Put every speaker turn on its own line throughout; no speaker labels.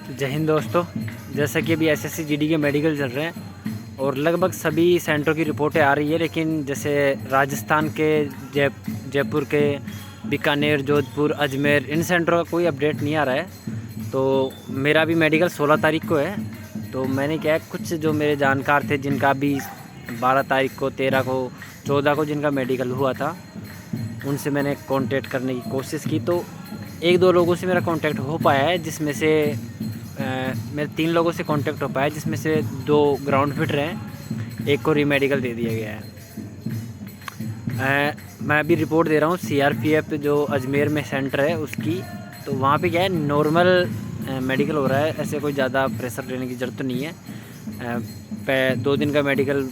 जय हिंद दोस्तों। जैसा कि अभी एसएससी जीडी के मेडिकल चल रहे हैं और लगभग सभी सेंटरों की रिपोर्टें आ रही है, लेकिन जैसे राजस्थान के जयपुर के, बीकानेर, जोधपुर, अजमेर, इन सेंटरों का कोई अपडेट नहीं आ रहा है। तो मेरा भी मेडिकल 16 तारीख को है। तो मैंने क्या है, कुछ जो मेरे जानकार थे जिनका भी 12 तारीख को, 13 को, 14 को जिनका मेडिकल हुआ था, उनसे मैंने कांटेक्ट करने की कोशिश की। तो एक दो लोगों से मेरा कांटेक्ट हो पाया है, जिसमें से मेरे 3 लोगों से कांटेक्ट हो पाया, जिसमें से 2 ग्राउंड फिटर हैं, एक को रीमेडिकल दे दिया गया है। मैं अभी रिपोर्ट दे रहा हूँ सीआरपीएफ जो अजमेर में सेंटर है उसकी। तो वहाँ पे क्या है, नॉर्मल मेडिकल हो रहा है, ऐसे कोई ज़्यादा प्रेशर लेने की ज़रूरत नहीं है। 2 दिन का मेडिकल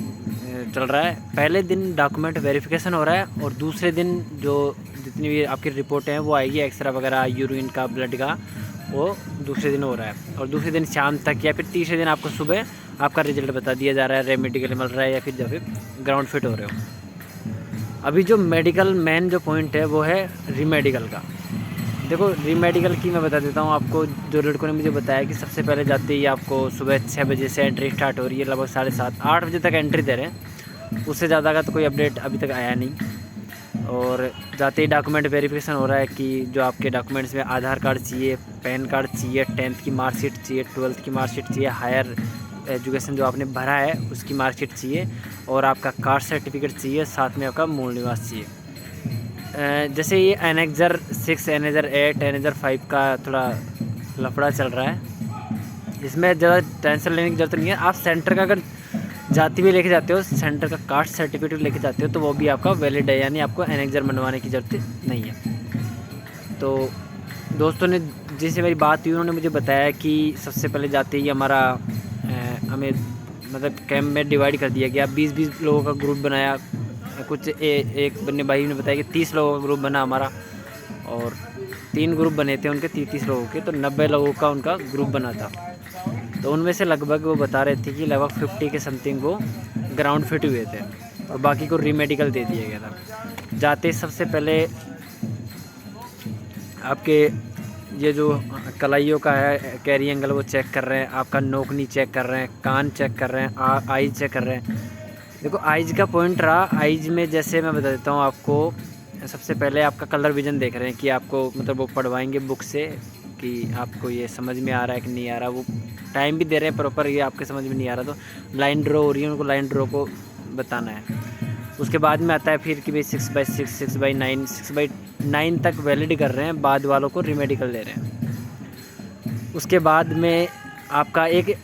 चल रहा है। पहले दिन डॉक्यूमेंट वेरिफिकेशन हो रहा है और दूसरे दिन जो जितनी भी आपकी रिपोर्टें हैं वो आएगी, एक्सरा वगैरह, यूरिन का, ब्लड का, वो दूसरे दिन हो रहा है। और दूसरे दिन शाम तक या फिर तीसरे दिन आपको सुबह आपका रिजल्ट बता दिया जा रहा है, रेमेडिकल मिल रहा है या फिर जब ग्राउंड फिट हो रहे हो। अभी जो मेडिकल मेन जो पॉइंट है वो है रीमेडिकल का। देखो, रीमेडिकल की मैं बता देता हूँ आपको। जो लड़कों ने मुझे बताया कि सबसे पहले जाते ही आपको सुबह 6 बजे से एंट्री स्टार्ट हो रही है, लगभग 7:30 8 बजे तक एंट्री दे रहे हैं। उससे ज़्यादा का तो कोई अपडेट अभी तक आया नहीं। और जाते ही डॉक्यूमेंट वेरिफिकेशन हो रहा है कि जो आपके डॉक्यूमेंट्स में आधार कार्ड चाहिए, पैन कार्ड चाहिए, 10th की मार्कशीट चाहिए, 12th की मार्कशीट चाहिए, हायर एजुकेशन जो आपने भरा है उसकी मार्कशीट चाहिए, और आपका कास्ट सर्टिफिकेट चाहिए, साथ में आपका मूल निवास चाहिए। जैसे ये एनेक्जर 6, एनेक्जर 8, एनेक्जर 5 का थोड़ा लफड़ा चल रहा है। इसमें ज़्यादा टेंशन लेने की ज़रूरत नहीं है। आप सेंटर का अगर जाति भी लेके जाते हो, सेंटर का कास्ट सर्टिफिकेट लेके जाते हो, तो वो भी आपका वैलिड है, यानी आपको एनेक्जर बनवाने की ज़रूरत नहीं है। तो दोस्तों ने जिससे मेरी बात हुई, उन्होंने मुझे बताया कि सबसे पहले जाते ही हमारा हमें मतलब कैंप में डिवाइड कर दिया गया। 20-20 लोगों का ग्रुप बनाया। कुछ एक बन्ने भाई ने बताया कि 30 लोगों का ग्रुप बना हमारा, और 3 ग्रुप बने थे उनके 30-30 लोगों के, तो 90 लोगों का उनका ग्रुप बना था। तो उनमें से लगभग वो बता रहे थे कि लगभग 50 के समथिंग वो ग्राउंड फिट हुए थे और बाकी को रीमेडिकल दे दिया गया था। जाते सबसे पहले आपके ये जो कलाइयों का है, कैरी एंगल वो चेक कर रहे हैं, आपका नोकनी चेक कर रहे हैं, कान चेक कर रहे हैं, आइज चेक कर रहे हैं। देखो, आइज का पॉइंट रहा। आइज में जैसे मैं बता देता हूँ आपको, सबसे पहले आपका कलर विजन देख रहे हैं कि आपको मतलब वो पढ़वाएंगे बुक से कि आपको ये समझ में आ रहा है कि नहीं आ रहा। वो टाइम भी दे रहे हैं प्रॉपर, ये आपके समझ में नहीं आ रहा तो लाइन ड्रॉ हो रही है, उनको लाइन ड्रॉ को बताना है। उसके बाद में आता है फिर कि भाई 6/6, 6/9, 6/9 तक वैलिड कर रहे हैं, बाद वालों को रीमेडिकल दे रहे हैं। उसके बाद में आपका एक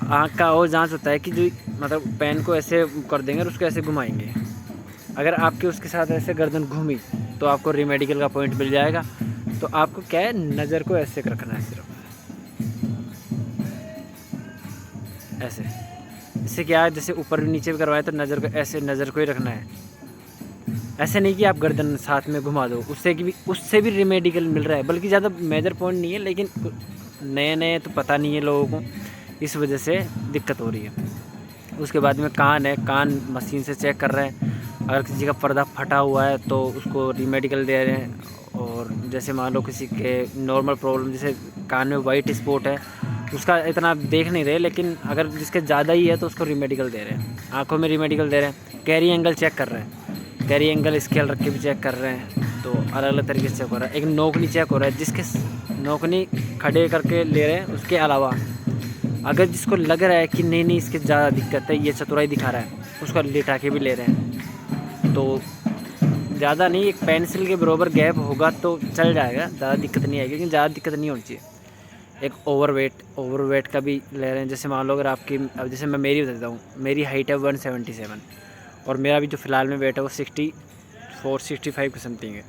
आँख का और जांच होता है कि जो मतलब पेन को ऐसे कर देंगे और उसको ऐसे घुमाएंगे। अगर आपके उसके साथ ऐसे गर्दन घूमी तो आपको रीमेडिकल का पॉइंट मिल जाएगा। तो आपको क्या है, नज़र को ऐसे रखना है, सिर्फ ऐसे। इससे क्या है, जैसे ऊपर नीचे भी करवाए तो नज़र को ऐसे, नज़र को ही रखना है। ऐसे नहीं कि आप गर्दन साथ में घुमा दो, उससे भी रीमेडिकल मिल रहा है। बल्कि ज़्यादा मेजर पॉइंट नहीं है, लेकिन नए नए तो पता नहीं है लोगों को, इस वजह से दिक्कत हो रही है। उसके बाद में कान है, कान मशीन से चेक कर रहे हैं। अगर किसी का पर्दा फटा हुआ है तो उसको रीमेडिकल दे रहे हैं। और जैसे मान लो किसी के नॉर्मल प्रॉब्लम, जैसे कान में वाइट स्पॉट है, उसका इतना देख नहीं रहे, लेकिन अगर जिसके ज़्यादा ही है तो उसको रीमेडिकल दे रहे हैं। आँखों में रीमेडिकल दे रहे हैं। कैरी एंगल चेक कर रहे हैं, कैरी एंगल स्केल रख के भी चेक कर रहे हैं। तो अलग अलग तरीके से चेक हो रहा है। एक नोकनी चेक हो रहा है, जिसके नोकनी खड़े करके ले रहे हैं। उसके अलावा अगर जिसको लग रहा है कि नहीं इसके ज़्यादा दिक्कत है, ये चतुराई दिखा रहा है, उसका लिटा के भी ले रहे हैं। तो ज़्यादा नहीं, एक पेंसिल के बराबर गैप होगा तो चल जाएगा, ज़्यादा दिक्कत नहीं आएगी, लेकिन ज़्यादा दिक्कत नहीं होनी चाहिए। एक ओवरवेट का भी ले रहे हैं। जैसे मान लो अगर आपकी, अब जैसे मैं मेरी बता देता हूँ, मेरी हाइट है 177 और मेरा भी जो फ़िलहाल में वेट है वो 64-65 के समथिंग है।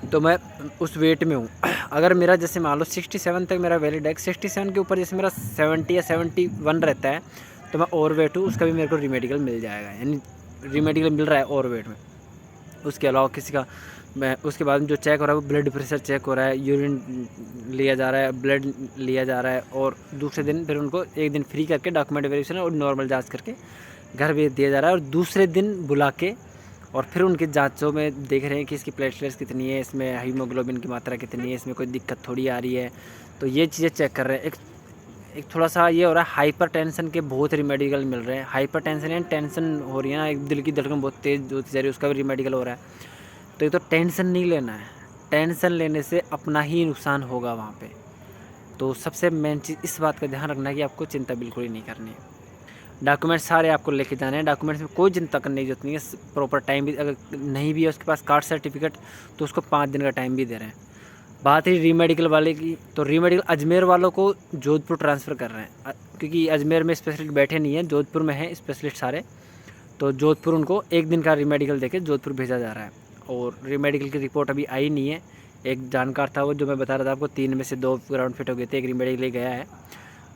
तो मैं उस वेट में हूँ। अगर मेरा जैसे मान लो 67 तक मेरा वैलिड है, 67 के ऊपर जैसे मेरा 70 या 71 रहता है, तो मैं ओवरवेट हूँ, उसका भी मेरे को रीमेडिकल मिल जाएगा। यानी रीमेडिकल मिल रहा है ओवरवेट में। उसके अलावा किसी का मैं, उसके बाद में जो चेक हो रहा है वो ब्लड प्रेशर चेक हो रहा है, यूरिन लिया जा रहा है, ब्लड लिया जा रहा है। और दूसरे दिन फिर उनको एक दिन फ्री करके डॉक्यूमेंट वेरिफिकेशन और नॉर्मल जाँच करके घर भेज दिया जा रहा है। और दूसरे दिन बुला के और फिर उनकी जांचों में देख रहे हैं कि इसकी प्लेटलेट्स कितनी है, इसमें हीमोग्लोबिन की मात्रा कितनी है, इसमें कोई दिक्कत थोड़ी आ रही है, तो ये चीज़ें चेक कर रहे हैं। एक थोड़ा सा ये हो रहा है, हाइपर टेंशन के बहुत रिमेडिकल मिल रहे हैं। हाइपर टेंशन यानी टेंशन हो रही है ना, एक दिल की धड़कन बहुत तेज़ होती जा रही है, उसका भी रिमेडिकल हो रहा है। तो ये तो टेंशन नहीं लेना है, टेंशन लेने से अपना ही नुकसान होगा वहाँ पे। तो सबसे मेन चीज़ इस बात का ध्यान रखना है कि आपको चिंता बिल्कुल ही नहीं करनी है। डॉक्यूमेंट्स सारे आपको लेके जाने हैं, डॉक्यूमेंट्स में कोई चिंता करने की जरूरत नहीं है। प्रॉपर टाइम भी अगर नहीं भी है उसके पास कास्ट सर्टिफिकेट, तो उसको 5 दिन का टाइम भी दे रहे हैं। बात रही रीमेडिकल वाले की, तो रीमेडिकल अजमेर वालों को जोधपुर ट्रांसफ़र कर रहे हैं, क्योंकि अजमेर में स्पेशलिस्ट बैठे नहीं हैं, जोधपुर में हैं स्पेशलिस्ट सारे। तो जोधपुर उनको 1 दिन का रीमेडिकल देके जोधपुर भेजा जा रहा है। और रीमेडिकल की रिपोर्ट अभी आई नहीं है। एक जानकार था वो, जो मैं बता रहा था आपको, 3 में से 2 ग्राउंड फिट हो गए थे, एक रीमेडिकल गया है।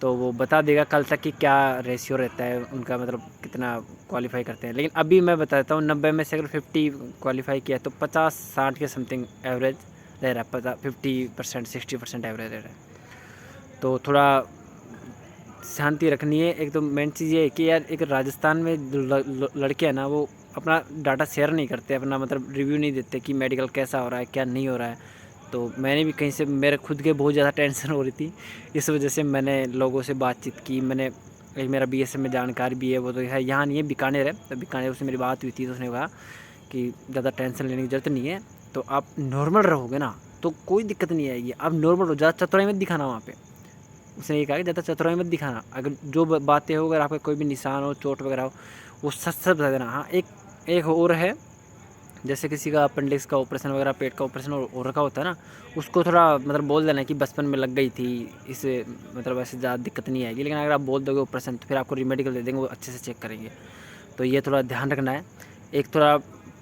तो वो बता देगा कल तक कि क्या रेशियो रहता है उनका, मतलब कितना क्वालिफाई करते हैं। लेकिन अभी मैं बता देता हूँ, 90 में से अगर 50 क्वालिफाई किया तो 50-60 के समथिंग एवरेज रह रहा है, 50% 60% एवरेज रह रहा है। तो थोड़ा शांति रखनी है। एक तो मेन चीज़ ये है कि यार, एक राजस्थान में लड़के हैं ना, वो अपना डाटा शेयर नहीं करते, अपना मतलब रिव्यू नहीं देते कि मेडिकल कैसा हो रहा है, क्या नहीं हो रहा है। तो मैंने भी कहीं से, मेरे खुद के बहुत ज़्यादा टेंशन हो रही थी, इस वजह से मैंने लोगों से बातचीत की। मैंने एक मेरा बीएसएफ में जानकार भी है, वो तो है यहाँ नहीं है, बीकानेर है। तो बीकानेर से मेरी बात हुई थी, तो उसने कहा कि ज़्यादा टेंशन लेने की ज़रूरत नहीं है, तो आप नॉर्मल रहोगे ना तो कोई दिक्कत नहीं आएगी। आप नॉर्मल हो, ज़्यादा चतुराई मत दिखाना वहाँ पे। उसने ये कहा कि ज़्यादा चतुराई मत दिखाना, अगर जो बातें हो, अगर आपका कोई भी निशान हो, चोट वगैरह हो, वो सच बता देना। हाँ, एक और है, जैसे किसी का अपेंडिक्स का ऑपरेशन वगैरह, पेट का ऑपरेशन हो रखा होता है ना, उसको थोड़ा मतलब बोल देना कि बचपन में लग गई थी, इससे मतलब ऐसे ज़्यादा दिक्कत नहीं आएगी। लेकिन अगर आप बोल दोगे ऑपरेशन, तो फिर आपको रीमेडिकल दे देंगे, वो अच्छे से चेक करेंगे। तो ये थोड़ा ध्यान रखना है। एक थोड़ा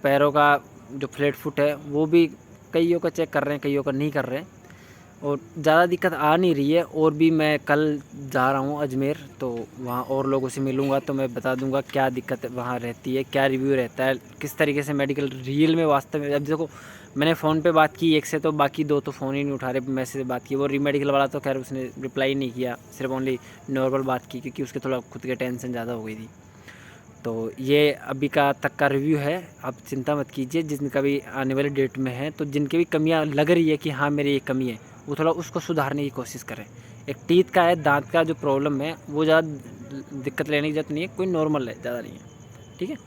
पैरों का जो फ्लैट फुट है, वो भी कईयों का चेक कर रहे हैं, कईयों का नहीं कर रहे हैं, और ज़्यादा दिक्कत आ नहीं रही है। और भी मैं कल जा रहा हूँ अजमेर, तो वहाँ और लोगों से मिलूँगा, तो मैं बता दूँगा क्या दिक्कत वहाँ रहती है, क्या रिव्यू रहता है, किस तरीके से मेडिकल रियल में वास्तव में। अब देखो, मैंने फ़ोन पे बात की एक से, तो बाकी 2 तो फ़ोन ही नहीं उठा रहे, मैसेज से बात की। वो रीमेडिकल वाला तो खैर उसने रिप्लाई नहीं किया, सिर्फ ओनली नॉर्मल बात की, क्योंकि उसके थोड़ा खुद के टेंशन ज़्यादा हो गई थी। तो ये अभी का तक का रिव्यू है, आप चिंता मत कीजिए। जिनका भी आने वाले डेट में है, तो जिनकी भी कमियां लग रही है कि हाँ मेरी ये कमी है, वो थोड़ा उसको सुधारने की कोशिश करें। एक टीथ का है, दांत का जो प्रॉब्लम है, वो ज़्यादा दिक्कत लेने की ज़रूरत नहीं है, कोई नॉर्मल है, ज़्यादा नहीं है, ठीक है।